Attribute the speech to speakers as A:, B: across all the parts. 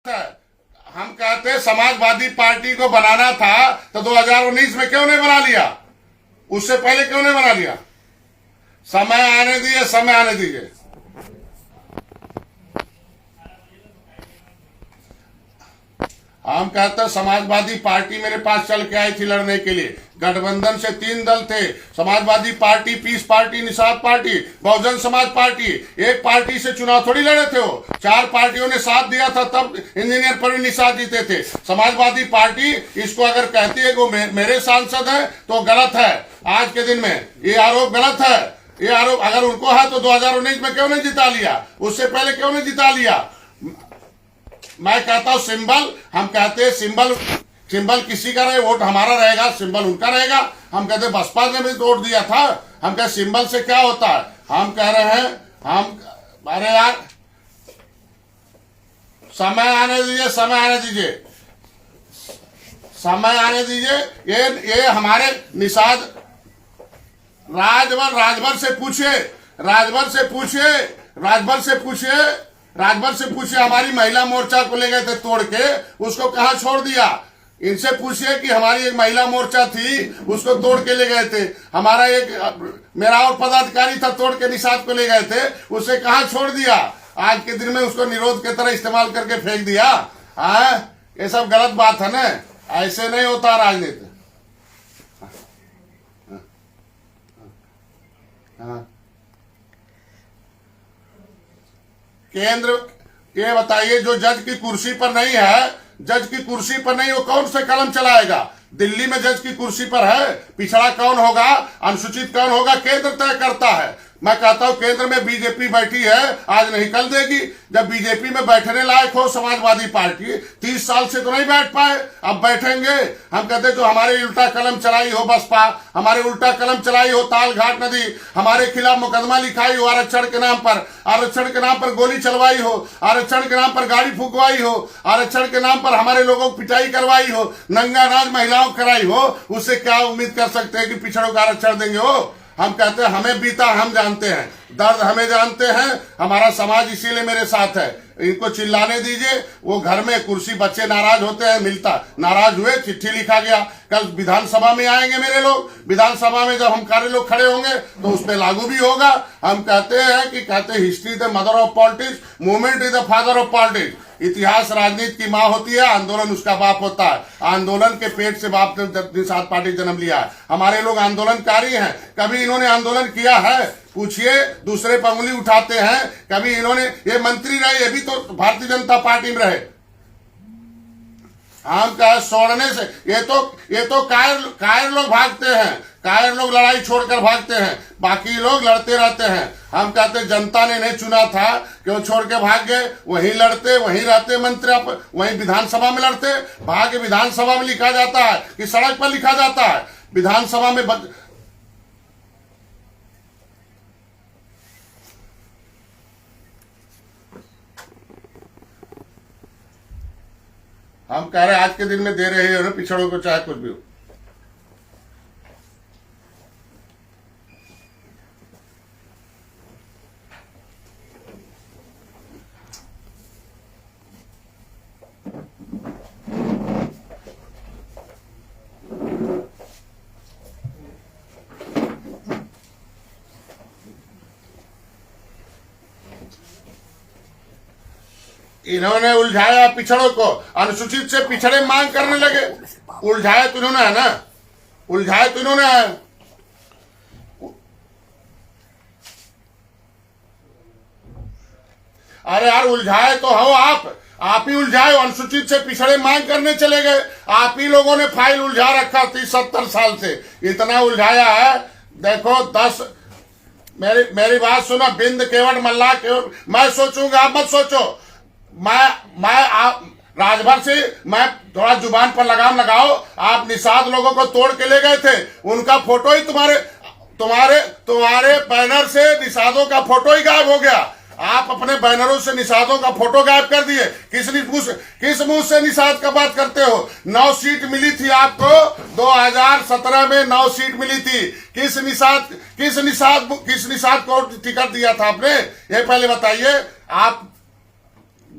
A: है। हम कहते समाजवादी पार्टी को बनाना था तो 2019 में क्यों नहीं बना लिया? उससे पहले क्यों नहीं बना लिया? समय आने दीजिए, समय आने दीजिए। हम कहते समाजवादी पार्टी मेरे पास चल के आई थी लड़ने के लिए। गठबंधन से 3 दल थे, Samajwadi Party, piece Party, Nishad Party, Bahujan Samaj Party. एक पार्टी से चुनाव थोड़ी लड़े थे वो, 4 पार्टियों ने साथ दिया था, तब इंजीनियर प्रवीण निषाद जीते थे। समाजवादी पार्टी इसको अगर कहती है कि वो मेरे सांसद है तो गलत है। आज के दिन में ये आरोप गलत है। ये आरोप अगर उनको है तो 2019 में क्यों नहीं जिता लिया? उससे पहले क्यों नहीं जिता लिया? मैं कहता हूं सिंबल, हम कहते हैं सिंबल किसी का रहे, वोट हमारा रहेगा, सिंबल उनका रहेगा। हम कहते बसपा ने भी वोट दिया था। हम कहते सिंबल से क्या होता है? हम कह रहे हैं अरे यार समय आने दीजिए, समय आने दीजिए, समय आने दीजिए। ये हमारे निषाद राजभर से पूछिए, राजभर से पूछिए हमारी महिला मोर्चा को ले गए थे तोड़ के, उसको कहां छोड़ दिया? इनसे पूछिए कि हमारी एक महिला मोर्चा थी, उसको तोड़ के ले गए थे। हमारा एक मेरा और पदाधिकारी था, तोड़ के निषाद को ले गए थे, उसे कहां छोड़ दिया? आज के दिन में उसको निरोध की तरह इस्तेमाल करके फेंक दिया। ये सब गलत बात है ना, ऐसे नहीं होता राजनीति। केंद्र ये बताइए, जो जज की कुर्सी पर नहीं, वो कौन से कलम चलाएगा? दिल्ली में जज की कुर्सी पर है, पिछड़ा कौन होगा, अनुसूचित कौन होगा, केंद्र तय करता है। मैं कहता हूं केंद्र में बीजेपी बैठी है, आज नहीं कल देगी। जब बीजेपी में बैठने लायक हो समाजवादी पार्टी, 30 साल से तो नहीं बैठ पाए, अब बैठेंगे। हम कहते जो हमारे उल्टा कलम चलाई हो बसपा, हमारे उल्टा कलम चलाई हो तालघाट नदी, हमारे खिलाफ मुकदमा लिखाई हो आरक्षण के नाम पर गोली चलवाई हो, आरक्षण के नाम पर गाड़ी फूकवाई हो, आरक्षण के नाम पर हमारे लोगों को पिटाई करवाई हो, नंगा नाच महिलाओं कराई हो, उससे क्या उम्मीद कर सकते हैं कि पिछड़ों का आरक्षण देंगे? हो हम कहते हैं हमें बीता, हम जानते हैं दर्द, हमें जानते हैं, हमारा समाज इसीलिए मेरे साथ है। इनको चिल्लाने दीजिए। वो घर में कुर्सी, बच्चे नाराज होते हैं, मिलता नाराज हुए, चिट्ठी लिखा गया। कल विधानसभा में आएंगे मेरे लोग, विधानसभा में जब हम कार्य लोग खड़े होंगे तो उस पर लागू भी होगा। हम कहते हैं history the mother of politics, movement is the father of politics. इतिहास राजनीति की माँ होती है, आंदोलन उसका बाप होता है। आंदोलन के पेट से बाप ने निषाद पार्टी जन्म लिया है। हमारे लोग आंदोलनकारी हैं। कभी इन्होंने आंदोलन किया है? पूछिए, दूसरे पर उंगली उठाते हैं। कभी इन्होंने, ये मंत्री रहे, ये भी तो भारतीय जनता पार्टी में रहे। हम कहा छोड़ने से ये तो कायर लोग भागते हैं, कायर लोग लड़ाई छोड़कर भागते हैं, बाकी लोग लड़ते रहते हैं। हम कहते जनता ने नहीं चुना था कि वो छोड़ के भाग गए, वहीं लड़ते, वहीं रहते मंत्री, वहीं विधानसभा में लड़ते। भाग्य विधानसभा में लिखा जाता है कि सड़क पर लिखा जाता है? विधानसभा में हम कह रहे आज के दिन में दे रहे हैं ना पिछड़ों को, चाहे कुछ भी हो। इन्होंने उलझाया पिछड़ों को, अनुसूचित से पिछड़े मांग करने लगे। उलझाया तो इन्होंने है ना, उलझाया तो इन्होंने है। अरे यार उलझाए तो हो आप ही उलझाए। अनुसूचित से पिछड़े मांग करने चले गए, आप ही लोगों ने फाइल उलझा रखा थी 70 साल से, इतना उलझाया है। देखो 10 मेरी बात सुनो, बिंद केवट मल्ला केवट, मैं सोचूंगा, आप मत सोचो। मैं आप राजभर से, मैं थोड़ा जुबान पर लगाम लगाओ। आप निषाद लोगों को तोड़ के ले गए थे, उनका फोटो ही तुम्हारे बैनर से निषादों का फोटो ही गायब हो गया। आप अपने बैनरों से निषादों का फोटो गायब कर दिए। किस मुंह से निषाद का बात करते हो? 9 सीट मिली थी आपको 2017 में, 9 सीट मिली थी। किस निषाद को टिकट दिया था आपने? ये पहले बताइए। आप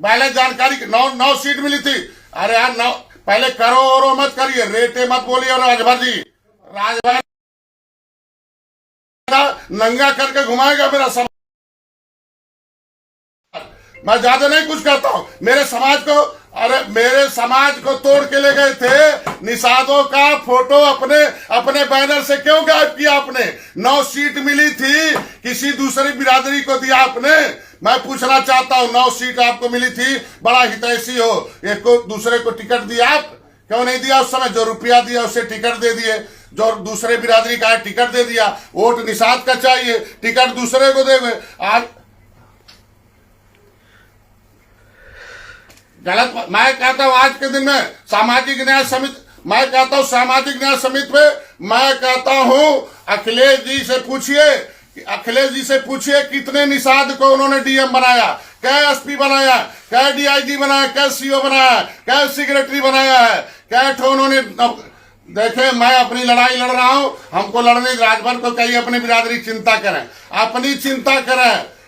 A: पहले जानकारी 9 सीट मिली थी। अरे यार 9 पहले करो और मत करिए, रेटे मत बोलिए। और राजभर जी, राजभर नंगा करके घुमाएगा मेरा समाज। मैं ज्यादा नहीं कुछ कहता हूं। मेरे समाज को, अरे मेरे समाज को तोड़ के ले गए थे। निषादों का फोटो अपने अपने बैनर से क्यों गायब किया आपने? 9 सीट मिली थी, किसी दूसरी बिरादरी को दिया आपने? मैं पूछना चाहता हूं, 9 सीट आपको मिली थी, बड़ा हितैषी हो, एक को दूसरे को टिकट दिया आप? क्यों नहीं दिया उस समय? जो रुपया दिया उससे टिकट दे दिए। जो दूसरे बिरादरी का है टिकट दे दिया। वोट निषाद का चाहिए, टिकट दूसरे को देवे। आज गलत। मैं कहता हूं आज के दिन में सामाजिक न्याय समिति, मैं कहता हूं सामाजिक न्याय समिति पे मैं कहता हूं अखिलेश जी से पूछिए, अखिलेश जी से पूछिए कितने निषाद को उन्होंने डीएम बनाया, क्या एसपी बनाया, क्या डीआईजी बनाया, क्या सीओ बनाया, क्या सेक्रेटरी बनाया है, क्या ठो उन्होंने। देखे, मैं अपनी लड़ाई लड़ रहा हूं, हमको लड़ने राजभर को कहिए अपनी बिरादरी चिंता करें, अपनी चिंता करें।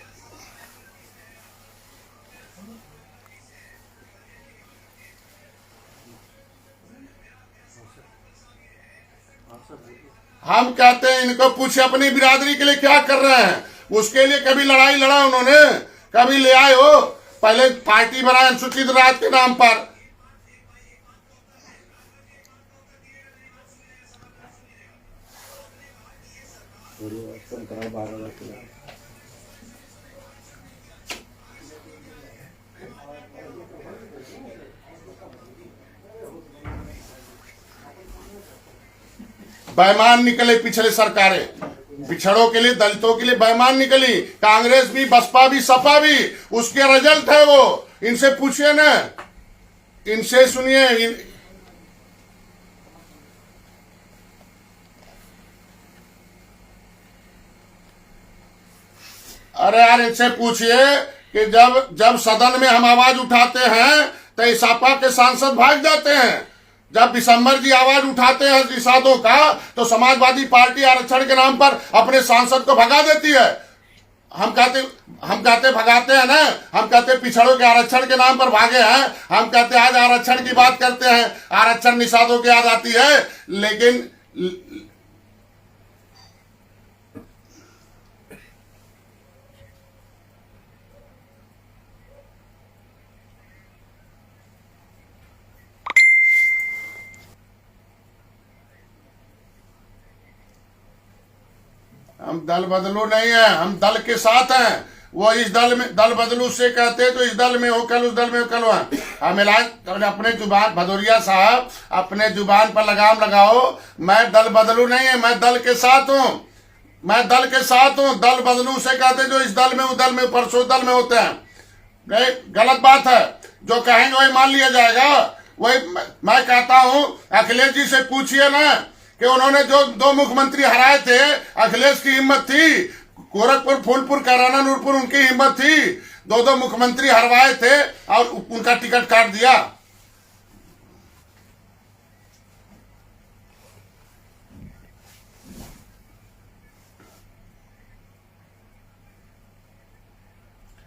A: हम कहते हैं इनको पूछे अपनी बिरादरी के लिए क्या कर रहे हैं। उसके लिए कभी लड़ाई लड़ा उन्होंने? कभी ले आए हो? पहले पार्टी बनाए अनुसूचित जाति के नाम पर। बेईमान निकले पिछले सरकारें, पिछड़ों के लिए, दलितों के लिए बेईमान निकली। कांग्रेस भी, बसपा भी, सपा भी, उसके रिजल्ट है वो। इनसे पूछिए ना, इनसे सुनिए। अरे यार इनसे पूछिए कि जब सदन में हम आवाज उठाते हैं तो सपा के सांसद भाग जाते हैं। जब दिसंबर जी आवाज उठाते हैं निषादों का तो समाजवादी पार्टी आरक्षण के नाम पर अपने सांसद को भगा देती है। हम कहते भगाते हैं ना, हम कहते पिछड़ों के आरक्षण के नाम पर भागे हैं। हम कहते आज आरक्षण की बात करते हैं, आरक्षण निषादों की याद आती है। लेकिन हम दल बदलू नहीं है, हम दल के साथ हैं। वो इस दल में दल बदलू से कहते तो इस दल में हो कल, उस दल में हो कल। हम इलाज अपने जुबान, भदौरिया साहब अपने जुबान पर लगाम लगाओ। मैं दल बदलू नहीं है, मैं दल के साथ हूं, मैं दल के साथ हूं। दल बदलू से कहते जो इस दल में, उस दल में, परसों दल में होते हैं। नहीं, गलत बात है। जो कहेंगे वही मान लिया जाएगा। वही मैं कहता हूं अखिलेश जी से पूछिए ना कि उन्होंने जो 2 मुख्यमंत्री हराए थे, अखिलेश की हिम्मत थी। गोरखपुर, फूलपुर, कैराना, नूरपुर उनकी हिम्मत थी। 2 मुख्यमंत्री हरवाए थे और उनका टिकट काट दिया।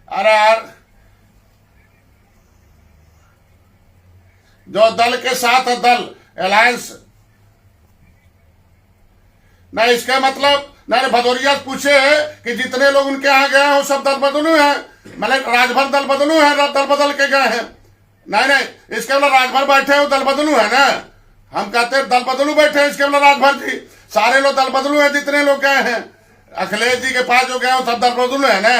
A: अरे यार जो दल के साथ है, दल अलायंस नहीं, इसका मतलब नहीं। भदौरिया पूछे कि जितने लोग उनके यहाँ गए हैं वो सब दल बदलू हैं, मतलब राजभर दल बदलू है, दल बदल के गए हैं। नहीं, इसके मतलब राजभर बैठे हैं वो दल बदलू है ना। हम कहते हैं दल बदलू बैठे हैं, इसके मतलब राजभर जी सारे लोग दल बदलू हैं, जितने लोग गए हैं। अखिलेश जी के पास जो गए वो सब दल बदलू है ना।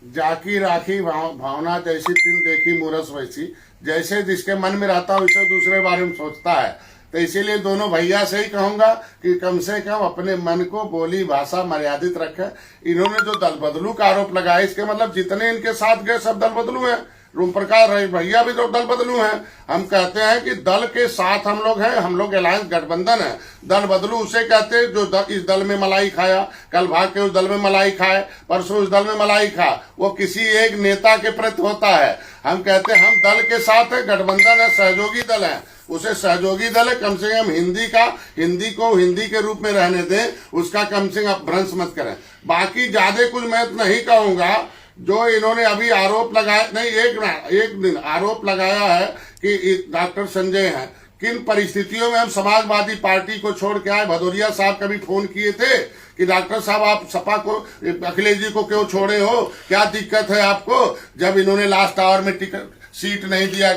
A: जाकी राखी भावना जैसी तीन देखी मुरस वैसी। जैसे जिसके मन में रहता है वैसे दूसरे बारे में सोचता है। तो इसीलिए दोनों भैया से ही कहूंगा कि कम से कम अपने मन को, बोली भाषा मर्यादित रखें। इन्होंने जो दल बदलू का आरोप लगाया, इसके मतलब जितने इनके साथ गए सब दल बदलू है। रूम प्रकाश भैया भी तो दल बदलू हैं। हम कहते हैं कि दल के साथ हम लोग हैं, हम लोग अलायंस गठबंधन है। दल बदलू उसे कहते हैं जो इस दल में मलाई खाया, कल भाग के उस दल में मलाई खाए, परसों उस दल में मलाई खा, वो किसी एक नेता के प्रति होता है। हम कहते हैं हम दल के साथ है, गठबंधन है, सहयोगी दल है, उसे सहयोगी दल है। कम से कम हिंदी को हिंदी के रूप में रहने दें, उसका कम से कम भ्रंश मत करें। बाकी ज्यादा कुछ मैं नहीं कहूंगा। जो इन्होंने अभी आरोप लगाया, नहीं एक दिन आरोप लगाया है कि डॉक्टर संजय हैं, किन परिस्थितियों में हम समाजवादी पार्टी को छोड़ के आए। भदौरिया साहब कभी फोन किए थे कि डॉक्टर साहब आप सपा को, अखिलेश जी को क्यों छोड़े हो, क्या दिक्कत है आपको? जब इन्होंने लास्ट आवर में टिकट सीट नहीं दिया,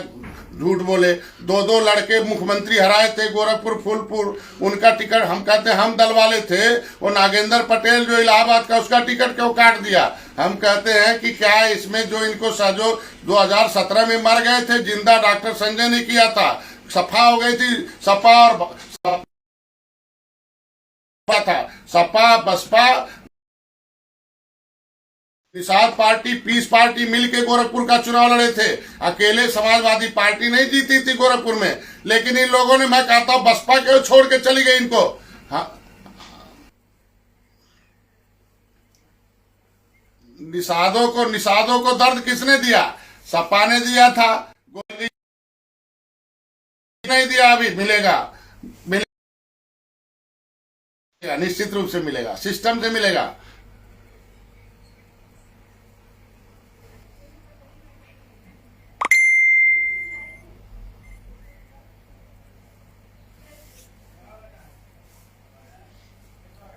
A: झूठ बोले। दो लड़के मुख्यमंत्री हराए थे, गोरखपुर फूलपुर, उनका टिकट हम कहते हैं हम दल वाले थे। वो नागेंद्र पटेल जो इलाहाबाद का, उसका टिकट क्यों काट दिया? हम कहते हैं कि क्या इसमें जो इनको सहयोग 2017 में मर गए थे, जिंदा डॉक्टर संजय ने किया था, सफा हो गई थी सपा और SP BSP Nishad party, piece party मिलके गोरखपुर का चुनाव लड़े थे। अकेले समाजवादी पार्टी नहीं जीती थी गोरखपुर में। लेकिन इन लोगों ने, मैं कहता हूं बसपा क्यों छोड़ के चली गई इनको? हाँ, निषादों को दर्द किसने दिया? सपा ने दिया था। गोली नहीं दिया, अभी मिलेगा निश्चित रूप से मिलेगा, सिस्टम से मिलेगा।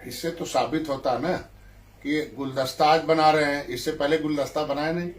A: इससे तो साबित होता है ना कि गुलदस्ता आज बना रहे हैं, इससे पहले गुलदस्ता बनाया नहीं।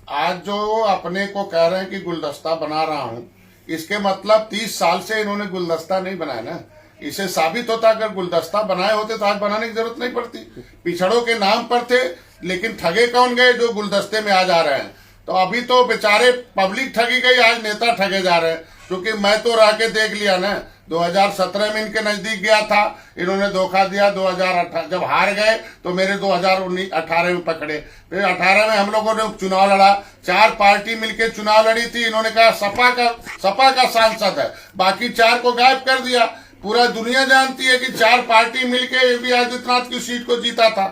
A: आज जो अपने को कह रहे हैं कि गुलदस्ता बना रहा हूं, इसके मतलब 30 साल से इन्होंने गुलदस्ता नहीं बनाया ना। इसे साबित होता अगर गुलदस्ता बनाए होते तो आज बनाने की जरूरत नहीं पड़ती। पिछड़ों के नाम पर थे, लेकिन ठगे कौन गए? जो गुलदस्ते में आज आ रहे हैं। तो अभी तो बेचारे पब्लिक ठगी गई, आज नेता ठगे जा रहे हैं। क्योंकि मैं तो रह के देख लिया ना, 2017 में इनके नजदीक गया था, इन्होंने धोखा दिया। 2018 जब हार गए तो मेरे 2018 में पकड़े। फिर 18 में हम लोगों ने चुनाव लड़ा, 4 पार्टी मिलके चुनाव लड़ी थी। इन्होंने कहा सपा का सांसद है, बाकी 4 को गायब कर दिया। पूरा दुनिया जानती है कि 4 पार्टी मिलके योगी आदित्यनाथ की सीट को जीता था।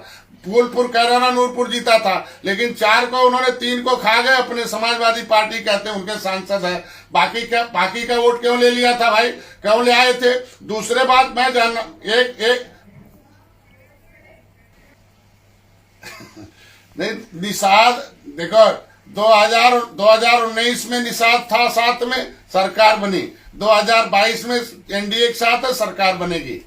A: फूलपुर, कैराना, नूरपुर जीता था, लेकिन 4 को उन्होंने 3 को खा गए। अपने समाजवादी पार्टी कहते हैं उनके सांसद है, बाकी का वोट क्यों ले लिया था भाई? क्यों ले आए थे? दूसरे बात मैं जानना, एक नहीं, निषाद देखो, 2019 में निषाद था साथ में, सरकार बनी। 2022 में एनडीए के साथ है, सरकार बनेगी।